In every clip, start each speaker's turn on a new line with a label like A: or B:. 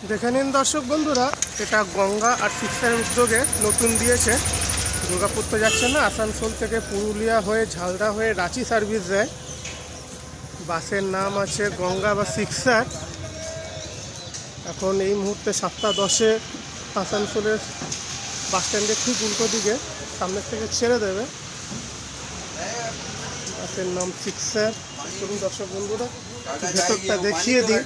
A: দেখে নিন দর্শক বন্ধুরা, এটা গঙ্গা আর সিক্সারের উদ্যোগে নতুন দিয়েছে। দুর্গাপুর তো যাচ্ছে না, আসানসোল থেকে পুরুলিয়া হয়ে ঝালদা হয়ে রাঁচি সার্ভিস দেয়। বাসের নাম আছে গঙ্গা বা সিক্সার। এখন এই মুহূর্তে 7:10 আসানসোলের বাস স্ট্যান্ডের ঠিক উল্টো দিকে সামনের থেকে ছেড়ে দেবে। বাসের নাম সিক্সার। চলুন দর্শক বন্ধুরা ভেতরটা দেখিয়ে দিই।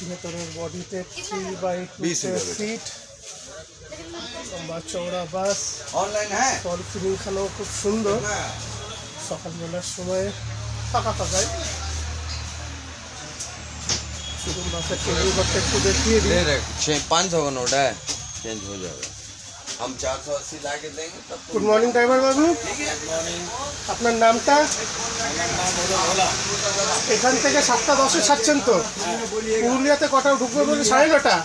A: ভেতরের বডিতে 3x2 সিট, লম্বা চওড়া বাস, ফল সিলিংখানাও খুব সুন্দর। সকালবেলার সময় ফাঁকা ফাঁকায়। শুধু বাসের টেবিল ঘরটা একটু দেখিয়ে দিই।
B: 500 का नोट है, चेंज हो जाएगा। हम 480 ला के देंगे तब।
A: গুড মর্নিং ড্রাইভার বাবু, আপনার নামটা? এখান থেকে 7:10 ছাড়ছেন তো? পুরুলিয়াতে কটা ঢুকবে বলে? 9:30।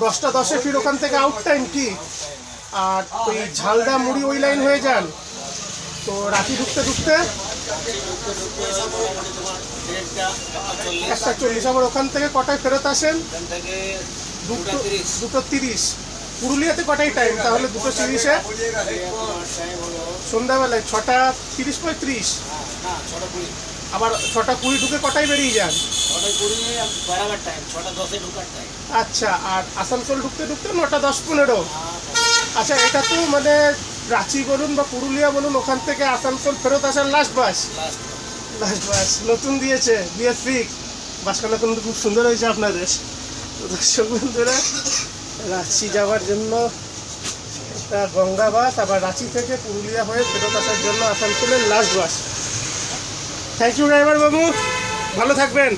A: 10:10 ফির ওখান থেকে আউট টাইম কি? আর ওই ঝালদা মুড়ি ওই লাইন হয়ে যান তো রাঁচি ঢুকতে 1:40। আবার ওখান থেকে কটায় ফেরত আসেন? 2:30। পুরুলিয়াতে কটাই টাইম তাহলে? 2:30-এ সন্ধ্যাবেলায় 6:30-35। আবার 6:20 ঢুকে কটায় বেরিয়ে যান? আচ্ছা, আর আসানসোল ঢুকতে 9:10-15। আচ্ছা, এটা তো মানে রাঁচি বলুন বা পুরুলিয়া বলুন, ওখান থেকে আসানসোল ফেরত আসার লাস্ট বাস নতুন দিয়েছে বিএসপি। বাসখানা কিন্তু খুব সুন্দর হয়েছে আপনাদের। দর্শক বন্ধুরা, রাঁচি যাওয়ার জন্য একটা গঙ্গা বাস, আবার রাঁচি থেকে পুরুলিয়া হয়ে ফেরত আসার জন্য আসানসোলের last bus. Thank you driver বাবু, ভালো থাকবেন।